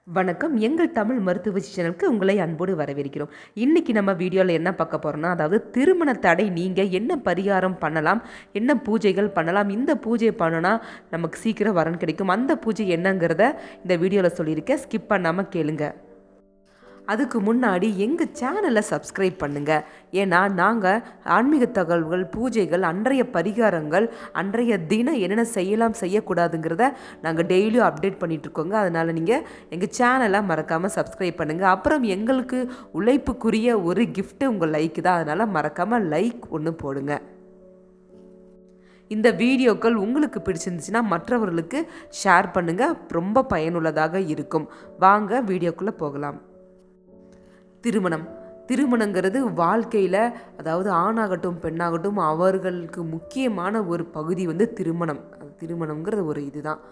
வணக்கம். எங்கள் தமிழ் மருத்துவ சேனலுக்கு உங்களை அன்போடு வரவேற்கிறோம். இன்னைக்கு நம்ம வீடியோவில் என்ன பார்க்க போறோம்னா, அதாவது திருமண தடை நீங்க என்ன பரிகாரம் பண்ணலாம், என்ன பூஜைகள் பண்ணலாம், இந்த பூஜை பண்ணுனா நமக்கு சீக்கிரம் வரன் கிடைக்கும். அந்த பூஜை என்னங்கிறத இந்த வீடியோவில் சொல்லியிருக்கேன். ஸ்கிப் பண்ணாமல் கேளுங்க. அதுக்கு முன்னாடி எங்கள் சேனலை சப்ஸ்கிரைப் பண்ணுங்கள். ஏன்னா நாங்கள் ஆன்மீக தகவல்கள், பூஜைகள், அன்றைய பரிகாரங்கள், அன்றைய தினம் என்னென்ன செய்யலாம் செய்யக்கூடாதுங்கிறத நாங்கள் டெய்லியும் அப்டேட் பண்ணிகிட்ருக்கோங்க. அதனால் நீங்கள் எங்கள் சேனலை மறக்காமல் சப்ஸ்கிரைப் பண்ணுங்கள். அப்புறம் எங்களுக்கு உழைப்புக்குரிய ஒரு கிஃப்ட்டு உங்கள் லைக்கு தான். அதனால் மறக்காமல் லைக் ஒன்று போடுங்க. இந்த வீடியோக்கள் உங்களுக்கு பிடிச்சிருந்துச்சுன்னா மற்றவர்களுக்கு ஷேர் பண்ணுங்கள். ரொம்ப பயனுள்ளதாக இருக்கும். வாங்க வீடியோக்குள்ளே போகலாம். திருமணங்கிறது வாழ்க்கையில், அதாவது ஆணாகட்டும் பெண்ணாகட்டும், அவர்களுக்கு முக்கியமான ஒரு பகுதி திருமணங்கிறது ஒரு இதுதான்.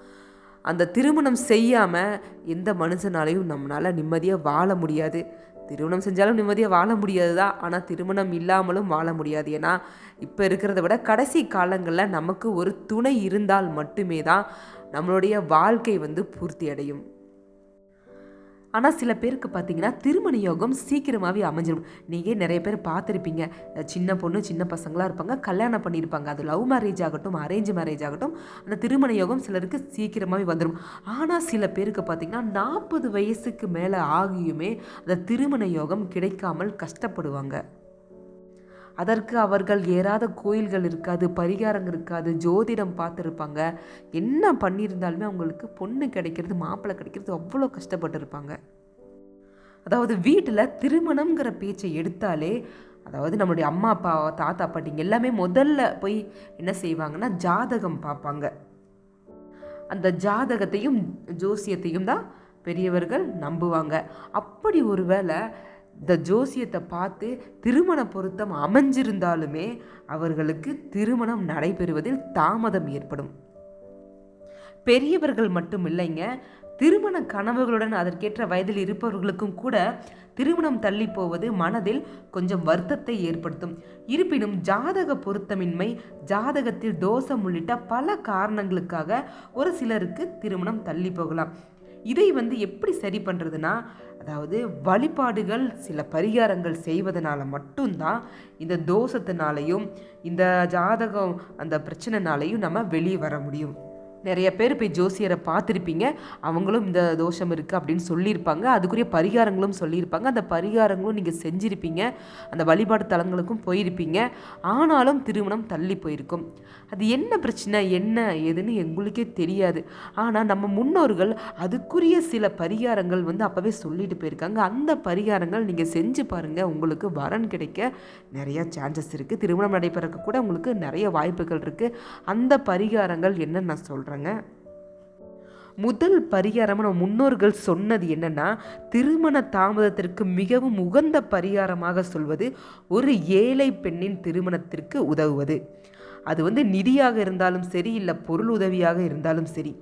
அந்த திருமணம் செய்யாமல் எந்த மனுஷனாலையும் நம்மளால் நிம்மதியாக வாழ முடியாது. திருமணம் செஞ்சாலும் நிம்மதியாக வாழ முடியாது தான். ஆனால் திருமணம் இல்லாமலும் வாழ முடியாது. ஏன்னா இப்போ இருக்கிறத விட கடைசி காலங்களில் நமக்கு ஒரு துணை இருந்தால் மட்டுமே தான் நம்மளுடைய வாழ்க்கை பூர்த்தி அடையும். ஆனால் சில பேருக்கு பார்த்தீங்கன்னா திருமண யோகம் சீக்கிரமாகவே அமைஞ்சிடும். நீங்கள் நிறைய பேர் பார்த்துருப்பீங்க. சின்ன பொண்ணு சின்ன பசங்களாக இருப்பாங்க, கல்யாணம் பண்ணியிருப்பாங்க. அது லவ் மேரேஜ் ஆகட்டும், அரேஞ்ச் மேரேஜ் ஆகட்டும், அந்த திருமண யோகம் சிலருக்கு சீக்கிரமாகவே வந்துடும். ஆனால் சில பேருக்கு பார்த்தீங்கன்னா 40 வயசுக்கு மேலே ஆகியுமே அந்த திருமண யோகம் கிடைக்காமல் கஷ்டப்படுவாங்க. அதற்கு அவர்கள் ஏறாத கோயில்கள் இருக்காது, பரிகாரங்கள் இருக்காது, ஜோதிடம் பார்த்துருப்பாங்க. என்ன பண்ணியிருந்தாலுமே அவங்களுக்கு பொண்ணு கிடைக்கிறது, மாப்பிள்ளை கிடைக்கிறது அவ்வளோ கஷ்டப்பட்டுருப்பாங்க. அதாவது வீட்டில் திருமணங்கிற பேச்சை எடுத்தாலே, அதாவது நம்மளுடைய அம்மா அப்பா, தாத்தா பாட்டிங்க எல்லாமே முதல்ல போய் என்ன செய்வாங்கன்னா ஜாதகம் பார்ப்பாங்க. அந்த ஜாதகத்தையும் ஜோசியத்தையும் தான் பெரியவர்கள் நம்புவாங்க. அப்படி ஒரு வேளை இந்த ஜோசியத்தை பார்த்து திருமண பொருத்தம் அமைஞ்சிருந்தாலுமே அவர்களுக்கு திருமணம் நடைபெறுவதில் தாமதம் ஏற்படும். பெரியவர்கள் மட்டும் இல்லைங்க, திருமண கனவுகளுடன் அதற்கேற்ற வயதில் இருப்பவர்களுக்கும் கூட திருமணம் தள்ளி போவது மனதில் கொஞ்சம் வருத்தத்தை ஏற்படுத்தும். இருப்பினும் ஜாதக பொருத்தமின்மை, ஜாதகத்தில் தோஷம் உள்ளிட்ட பல காரணங்களுக்காக ஒரு சிலருக்கு திருமணம் தள்ளி போகலாம். இதை எப்படி சரி பண்ணுறதுனா, அதாவது வழிபாடுகள், சில பரிகாரங்கள் செய்வதனால மட்டும்தான் இந்த தோஷத்தினாலையும் இந்த ஜாதகம் அந்த பிரச்சனைனாலையும் நம்ம வெளியே வர முடியும். நிறைய பேர் போய் ஜோசியரை பார்த்துருப்பீங்க. அவங்களும் இந்த தோஷம் இருக்குது அப்படின்னு சொல்லியிருப்பாங்க. அதுக்குரிய பரிகாரங்களும் சொல்லியிருப்பாங்க. அந்த பரிகாரங்களும் நீங்கள் செஞ்சுருப்பீங்க. அந்த வழிபாடு தலங்களுக்கும் போயிருப்பீங்க. ஆனாலும் திருமணம் தள்ளி போயிருக்கும். அது என்ன பிரச்சனை, என்ன ஏதுன்னு எங்களுக்கே தெரியாது. ஆனால் நம்ம முன்னோர்கள் அதுக்குரிய சில பரிகாரங்கள் அப்போவே சொல்லிட்டு போயிருக்காங்க. அந்த பரிகாரங்கள் நீங்கள் செஞ்சு பாருங்கள். உங்களுக்கு வரன் கிடைக்க நிறைய சான்சஸ் இருக்குது. திருமணம் நடைபெறக்கு கூட உங்களுக்கு நிறைய வாய்ப்புகள் இருக்குது. அந்த பரிகாரங்கள் என்னன்னு நான் சொல்கிறேன். முதல் பரிகாரமாக நம்ம முன்னோர்கள் சொன்னது என்னன்னா, திருமண தாமதத்திற்கு மிகவும் உகந்த பரிகாரமாக சொல்வது ஒரு ஏழை பெண்ணின் திருமணத்திற்கு உதவுவது. அது நிதியாக இருந்தாலும் சரி, இல்லை பொருள் உதவியாக இருந்தாலும் சரி.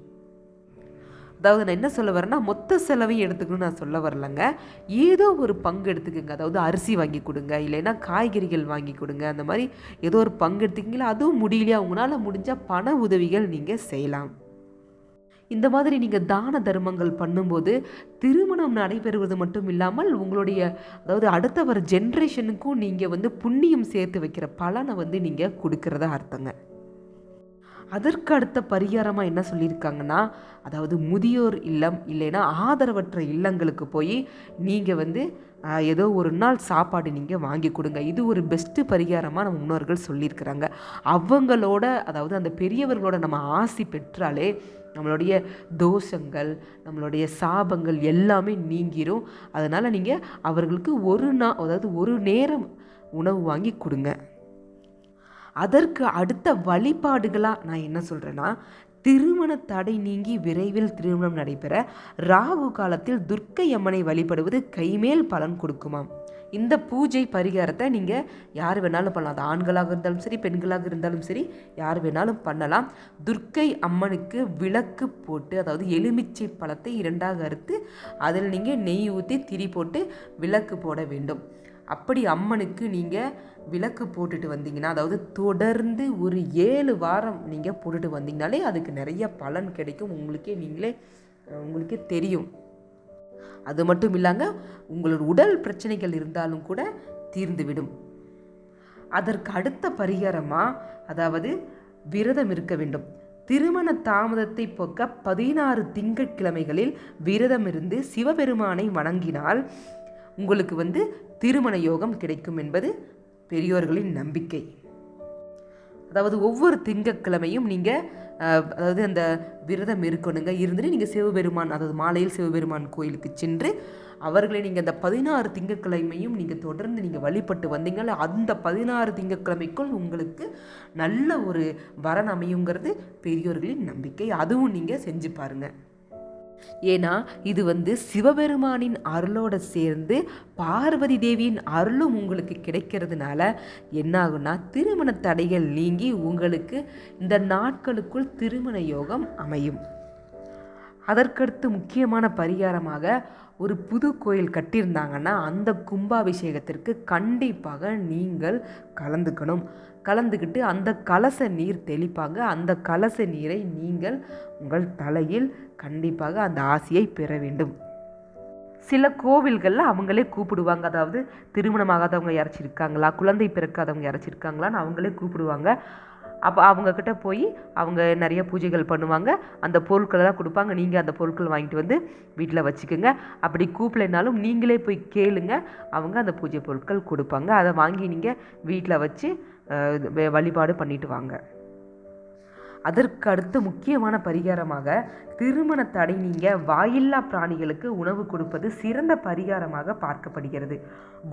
அதாவது நான் என்ன சொல்ல வரேன்னா, மொத்த செலவையும் எடுத்துக்கணும்னு நான் சொல்ல வரலங்க. ஏதோ ஒரு பங்கு எடுத்துக்கோங்க. அதாவது அரிசி வாங்கி கொடுங்க, இல்லைன்னா காய்கறிகள் வாங்கி கொடுங்க. அந்த மாதிரி ஏதோ ஒரு பங்கு எடுத்துக்கிங்களா. அதுவும் முடியலையா, உங்களால் முடிஞ்சால் பண உதவிகள் நீங்கள் செய்யலாம். இந்த மாதிரி நீங்கள் தான தர்மங்கள் பண்ணும்போது திருமணம் நடைபெறுவது மட்டும் இல்லாமல் உங்களுடைய, அதாவது அடுத்த வர ஜென்ரேஷனுக்கும் நீங்கள் புண்ணியம் சேர்த்து வைக்கிற பலனை நீங்கள் கொடுக்கறதா அர்த்தங்க. அதற்கு அடுத்த பரிகாரமாக என்ன சொல்லியிருக்காங்கன்னா, அதாவது முதியோர் இல்லம் இல்லைன்னா ஆதரவற்ற இல்லங்களுக்கு போய் நீங்கள் ஏதோ ஒரு நாள் சாப்பாடு நீங்கள் வாங்கி கொடுங்க. இது ஒரு பெஸ்ட்டு பரிகாரமாக நம்ம முன்னோர்கள் சொல்லியிருக்கிறாங்க. அவங்களோட, அதாவது அந்த பெரியவர்களோட நம்ம ஆசி பெற்றாலே நம்மளுடைய தோஷங்கள், நம்மளுடைய சாபங்கள் எல்லாமே நீங்கிரும். அதனால் நீங்கள் அவர்களுக்கு ஒரு நேரம் உணவு வாங்கி கொடுங்க. அதற்கு அடுத்த வழிபாடுகளாக நான் என்ன சொல்கிறேன்னா, திருமண தடை நீங்கி விரைவில் திருமணம் நடைபெற ராகு காலத்தில் துர்க்கை அம்மனை வழிபடுவது கைமேல் பலன் கொடுக்குமாம். இந்த பூஜை பரிகாரத்தை நீங்கள் யார் வேணாலும் பண்ணலாம். அது ஆண்களாக இருந்தாலும் சரி, பெண்களாக இருந்தாலும் சரி, யார் வேணாலும் பண்ணலாம். துர்க்கை அம்மனுக்கு விளக்கு போட்டு, அதாவது எலுமிச்சை பழத்தை 2ஆக அறுத்து அதில் நீங்கள் நெய் ஊற்றி திரி போட்டு விளக்கு போட வேண்டும். அப்படி அம்மனுக்கு நீங்கள் விளக்கு போட்டுட்டு வந்தீங்கன்னா, அதாவது தொடர்ந்து ஒரு 7 வாரம் நீங்கள் போட்டுட்டு வந்தீங்கனாலே அதுக்கு நிறைய பலன் கிடைக்கும். உங்களுக்கே தெரியும். அது மட்டும் இல்லாங்க உங்களோட உடல் பிரச்சனைகள் இருந்தாலும் கூட தீர்ந்துவிடும். அதற்கு அடுத்த பரிகாரமாக, அதாவது விரதம் இருக்க வேண்டும். திருமண தாமதத்தை போக்க 16 திங்கட்கிழமைகளில் விரதம் இருந்து சிவபெருமானை வணங்கினால் உங்களுக்கு திருமண யோகம் கிடைக்கும் என்பது பெரியோர்களின் நம்பிக்கை. அதாவது ஒவ்வொரு திங்கட்கிழமையும் நீங்கள் அதாவது அந்த விரதம் இருக்கணுங்க. இருந்துட்டு நீங்கள் சிவபெருமான், அதாவது மாலையில் சிவபெருமான் கோயிலுக்கு சென்று அவர்களை நீங்கள் அந்த 16 திங்கட்கிழமையும் நீங்கள் தொடர்ந்து நீங்கள் வழிபட்டு வந்தீங்கன்னா அந்த 16 திங்கட்கிழமைக்குள் உங்களுக்கு நல்ல ஒரு வரன் அமையுங்கிறது பெரியோர்களின் நம்பிக்கை. அதுவும் நீங்கள் செஞ்சு பாருங்கள். ஏன்னா இது சிவபெருமானின் அருளோடு சேர்ந்து பார்வதி தேவியின் அருளும் உங்களுக்கு கிடைக்கிறதுனால என்ன ஆகும்னா திருமண தடைகள் நீங்கி உங்களுக்கு இந்த நாட்களுக்குள் திருமண யோகம் அமையும். அதற்கடுத்து முக்கியமான பரிகாரமாக ஒரு புது கோயில் கட்டியிருந்தாங்கன்னா அந்த கும்பாபிஷேகத்திற்கு கண்டிப்பாக நீங்கள் கலந்துக்கிட்டு அந்த கலச நீர் தெளிப்பாங்க. அந்த கலச நீரை நீங்கள் உங்கள் தலையில் கண்டிப்பாக அந்த ஆசியை பெற வேண்டும். சில கோவில்களில் அவங்களே கூப்பிடுவாங்க. அதாவது திருமணமாகாதவங்க யாராச்சும் இருக்காங்களா, குழந்தை பிறக்காதவங்க யாராச்சும் இருக்காங்களான்னு அவங்களே கூப்பிடுவாங்க. அப்போ அவங்கக்கிட்ட போய் அவங்க நிறைய பூஜைகள் பண்ணுவாங்க. அந்த பொருட்களெல்லாம் கொடுப்பாங்க. நீங்கள் அந்த பொருட்கள் வாங்கிட்டு வீட்டில் வச்சுக்கோங்க. அப்படி கூப்பிடலைனாலும் நீங்களே போய் கேளுங்க, அவங்க அந்த பூஜை பொருட்கள் கொடுப்பாங்க. அதை வாங்கி நீங்கள் வீட்டில் வச்சு வழிபாடு பண்ணிட்டு வாங்க. அதற்கு அடுத்து முக்கியமான பரிகாரமாக திருமண தடை நீங்க வாயில்லா பிராணிகளுக்கு உணவு கொடுப்பது சிறந்த பரிகாரமாக பார்க்கப்படுகிறது.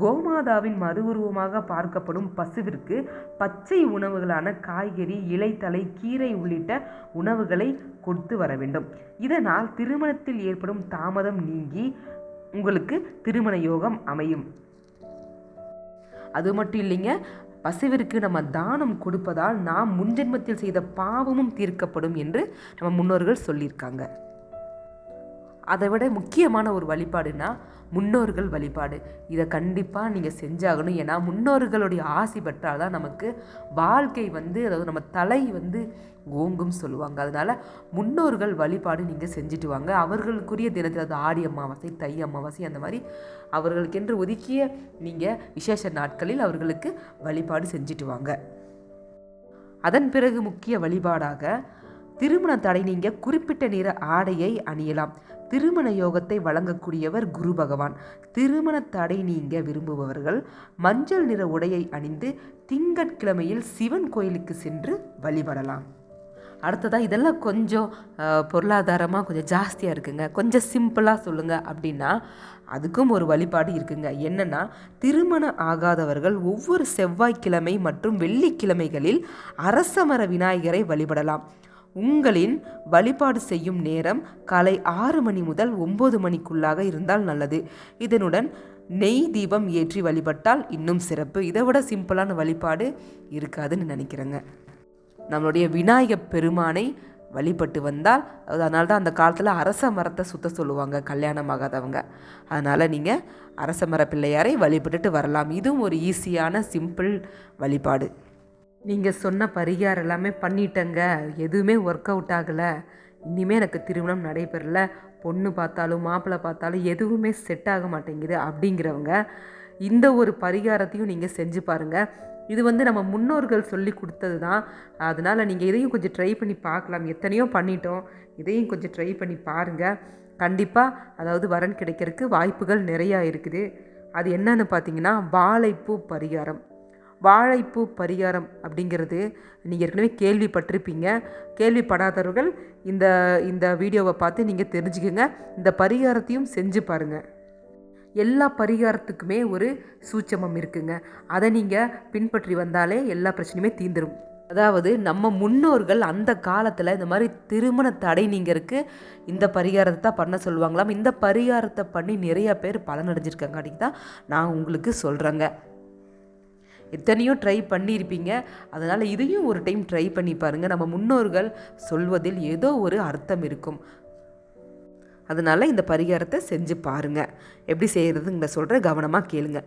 கோமாதாவின் மறு உருவமாக பார்க்கப்படும் பசுவிற்கு பச்சை உணவுகளான காய்கறி, இலைத்தலை, கீரை உள்ளிட்ட உணவுகளை கொடுத்து வர வேண்டும். இதனால் திருமணத்தில் ஏற்படும் தாமதம் நீங்கி உங்களுக்கு திருமண யோகம் அமையும். அது மட்டும் இல்லைங்க, பசுவிற்கு நம்ம தானம் கொடுப்பதால் நாம் முன்ஜென்மத்தில் செய்த பாவமும் தீர்க்கப்படும் என்று நம்ம முன்னோர்கள் சொல்லியிருக்காங்க. அதை விட முக்கியமான ஒரு வழிபாடுனா முன்னோர்கள் வழிபாடு. இதை கண்டிப்பாக நீங்கள் செஞ்சாகணும். ஏன்னா முன்னோர்களுடைய ஆசி பெற்றால் தான் நமக்கு வாழ்க்கை அதாவது நம்ம தலை ஓங்கும் சொல்லுவாங்க. அதனால் முன்னோர்கள் வழிபாடு நீங்கள் செஞ்சுட்டு வாங்க. அவர்களுக்குரிய தினத்தில், அது ஆடி அமாவாசை, தை அமாவாசை, அந்த மாதிரி அவர்களுக்கென்று ஒதுக்கிய நீங்கள் விசேஷ நாட்களில் அவர்களுக்கு வழிபாடு செஞ்சுட்டு வாங்க. அதன் பிறகு முக்கிய வழிபாடாக திருமண தடை நீங்க குறிப்பிட்ட நிற ஆடையை அணியலாம். திருமண யோகத்தை வழங்கக்கூடியவர் குரு பகவான். திருமண தடை நீங்க விரும்புபவர்கள் மஞ்சள் நிற உடையை அணிந்து திங்கட்கிழமையில் சிவன் கோயிலுக்கு சென்று வழிபடலாம். அடுத்ததாக இதெல்லாம் கொஞ்சம் பொருளாதாரமாக கொஞ்சம் ஜாஸ்தியாக இருக்குங்க, கொஞ்சம் சிம்பிளாக சொல்லுங்கள் அப்படின்னா அதுக்கும் ஒரு வழிபாடு இருக்குங்க. என்னென்னா, திருமணம் ஆகாதவர்கள் ஒவ்வொரு செவ்வாய்க்கிழமை மற்றும் வெள்ளிக்கிழமைகளில் அரசமர விநாயகரை வழிபடலாம். உங்களின் வழிபாடு செய்யும் நேரம் காலை 6 மணி முதல் 9 மணிக்குள்ளாக இருந்தால் நல்லது. இதனுடன் நெய் தீபம் ஏற்றி வழிபட்டால் இன்னும் சிறப்பு. இதை விட சிம்பிளான வழிபாடு இருக்காதுன்னு நினைக்கிறேங்க. நம்மளுடைய விநாயகப் பெருமானை வழிபட்டு வந்தால், அதனால தான் அந்த காலத்தில் அரச மரத்தை சுத்த சொல்லுவாங்க கல்யாணம் ஆகாதவங்க. அதனால் நீங்கள் அரச மர பிள்ளையாரை வழிபட்டுட்டு வரலாம். இதுவும் ஒரு ஈஸியான சிம்பிள் வழிபாடு. நீங்கள் சொன்ன பரிகாரம் எல்லாமே பண்ணிட்டேங்க, எதுவுமே ஒர்க் அவுட் ஆகலை, இனிமேல் எனக்கு திருமணம் நடைபெறலை, பொண்ணு பார்த்தாலும் மாப்பிள்ளை பார்த்தாலும் எதுவுமே செட் ஆக மாட்டேங்குது அப்படிங்கிறவங்க இந்த ஒரு பரிகாரத்தையும் நீங்கள் செஞ்சு பாருங்கள். இது நம்ம முன்னோர்கள் சொல்லி கொடுத்தது தான். அதனால் நீங்கள் இதையும் கொஞ்சம் ட்ரை பண்ணி பார்க்கலாம். எத்தனையோ பண்ணிட்டோம், இதையும் கொஞ்சம் ட்ரை பண்ணி பாருங்கள். கண்டிப்பாக அதாவது வரன் கிடைக்கிறதுக்கு வாய்ப்புகள் நிறையா இருக்குது. அது என்னன்னு பார்த்தீங்கன்னா வாழைப்பூ பரிகாரம். வாழைப்பூ பரிகாரம் அப்படிங்கிறது நீங்கள் ஏற்கனவே கேள்விப்பட்டிருப்பீங்க. கேள்விப்படாதவர்கள் இந்த வீடியோவை பார்த்து நீங்கள் தெரிஞ்சுக்கோங்க. இந்த பரிகாரத்தையும் செஞ்சு பாருங்கள். எல்லா பரிகாரத்துக்குமே ஒரு சூட்சமம் இருக்குங்க. அதை நீங்கள் பின்பற்றி வந்தாலே எல்லா பிரச்சனையுமே தீந்துடும். அதாவது நம்ம முன்னோர்கள் அந்த காலத்தில் இந்த மாதிரி திருமண தடை நீங்கிறதுக்கு இந்த பரிகாரத்தை தான் பண்ண சொல்லுவாங்களாம். இந்த பரிகாரத்தை பண்ணி நிறையா பேர் பலனடைஞ்சிருக்காங்க. அன்றைக்கி தான் நான் உங்களுக்கு சொல்கிறேங்க. எத்தனையோ ட்ரை பண்ணியிருப்பீங்க. அதனால் இதையும் ஒரு டைம் ட்ரை பண்ணி பாருங்கள். நம்ம முன்னோர்கள் சொல்வதில் ஏதோ ஒரு அர்த்தம் இருக்கும். அதனால் இந்த பரிகாரத்தை செஞ்சு பாருங்கள். எப்படி செய்கிறதுங்க சொல்கிற கவனமாக கேளுங்க.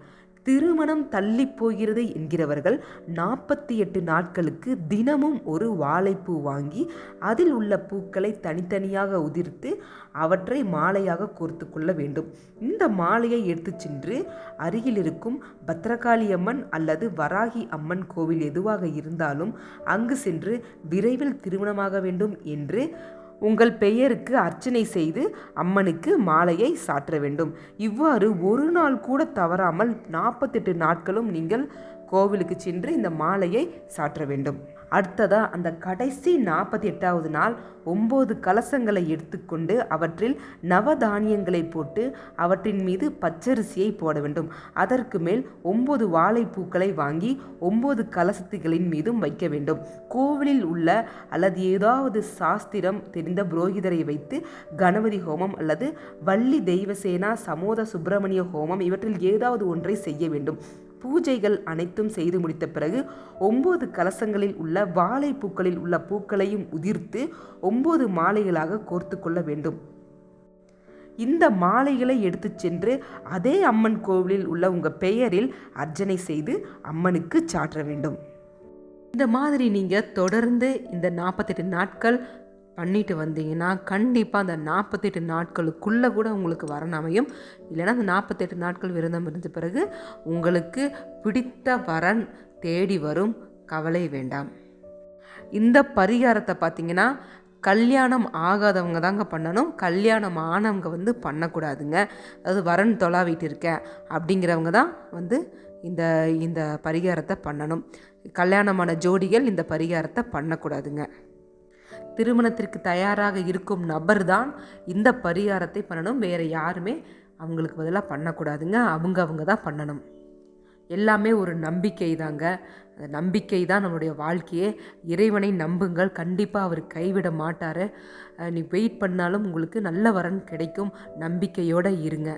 திருமணம் தள்ளி போகிறது என்கிறவர்கள் 48 நாட்களுக்கு தினமும் ஒரு வாழைப்பூ வாங்கி அதில் உள்ள பூக்களை தனித்தனியாக உதிர்த்து அவற்றை மாலையாக கோர்த்து கொள்ள வேண்டும். இந்த மாலையை எடுத்து சென்று அருகில் இருக்கும் பத்ரகாளி அம்மன் அல்லது வராகி அம்மன் கோவில் எதுவாக இருந்தாலும் அங்கு சென்று விரைவில் திருமணமாக வேண்டும் என்று உங்கள் பெயருக்கு அர்ச்சனை செய்து அம்மனுக்கு மாலையை சாற்ற வேண்டும். இவ்வாறு ஒரு நாள் கூட தவறாமல் 48 நாட்களும் நீங்கள் கோவிலுக்கு சென்று இந்த மாலையை சாற்ற வேண்டும். அடுத்ததாக அந்த கடைசி 48வது நாள் 9 கலசங்களை எடுத்துக்கொண்டு அவற்றில் நவதானியங்களை போட்டு அவற்றின் மீது பச்சரிசியை போட வேண்டும். அதற்கு மேல் 9 வாழைப்பூக்களை வாங்கி 9 கலசத்துகளின் மீதும் வைக்க வேண்டும். கோவிலில் உள்ள அல்லது ஏதாவது சாஸ்திரம் தெரிந்த புரோகிதரை வைத்து கணபதி ஹோமம் அல்லது வள்ளி தெய்வசேனா சமோத சுப்பிரமணிய ஹோமம் இவற்றில் ஏதாவது ஒன்றை செய்ய வேண்டும். பூஜைகள் அனைத்தும் செய்து முடித்த பிறகு 9 கலசங்களில் உள்ள வாழைப்பூக்களில் உள்ள பூக்களையும் உதிர்த்து 9 மாலைகளாக கோர்த்து கொள்ள வேண்டும். இந்த மாலைகளை எடுத்து சென்று அதே அம்மன் கோவிலில் உள்ள உங்கள் பெயரில் அர்ச்சனை செய்து அம்மனுக்கு சாற்ற வேண்டும். இந்த மாதிரி நீங்கள் தொடர்ந்து இந்த 48 நாட்கள் பண்ணிட்டு வந்தீங்கன்னா கண்டிப்பாக அந்த 48 நாட்களுக்குள்ளே கூட உங்களுக்கு வரன் அமையும். இல்லைன்னா அந்த 48 நாட்கள் விரதம் இருந்த பிறகு உங்களுக்கு பிடித்த வரன் தேடி வரும். கவலை வேண்டாம். இந்த பரிகாரத்தை பார்த்திங்கன்னா கல்யாணம் ஆகாதவங்க தாங்க பண்ணணும். கல்யாணம் ஆனவங்க பண்ணக்கூடாதுங்க. அதாவது வரன் தொலாவிட்டு இருக்கேன் அப்படிங்கிறவங்க தான் இந்த பரிகாரத்தை பண்ணணும். கல்யாணமான ஜோடிகள் இந்த பரிகாரத்தை பண்ணக்கூடாதுங்க. திருமணத்திற்கு தயாராக இருக்கும் நபர் தான் இந்த பரிகாரத்தை பண்ணணும். வேறு யாருமே அவங்களுக்கு பதிலாக பண்ணக்கூடாதுங்க. அவங்க தான் பண்ணணும். எல்லாமே ஒரு நம்பிக்கை தாங்க. அந்த நம்பிக்கை தான் நம்மளுடைய வாழ்க்கையே. இறைவனை நம்புங்கள், கண்டிப்பாக அவர் கைவிட மாட்டார். நீ வெயிட் பண்ணாலும் உங்களுக்கு நல்ல வரன் கிடைக்கும். நம்பிக்கையோடு இருங்க.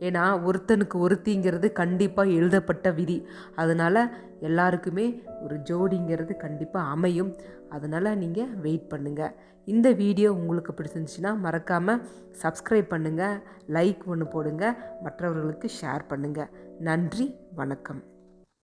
ஏன்னா ஒருத்தனுக்கு ஒருத்திங்கிறது கண்டிப்பாக எழுதப்பட்ட விதி. அதனால் எல்லாருக்குமே ஒரு ஜோடிங்கிறது கண்டிப்பாக அமையும். அதனால் நீங்கள் வெயிட் பண்ணுங்கள். இந்த வீடியோ உங்களுக்கு பிடிச்சிருந்துச்சுன்னா மறக்காமல் சப்ஸ்கிரைப் பண்ணுங்கள், லைக் ஒன்று போடுங்க, மற்றவர்களுக்கு ஷேர் பண்ணுங்கள். நன்றி, வணக்கம்.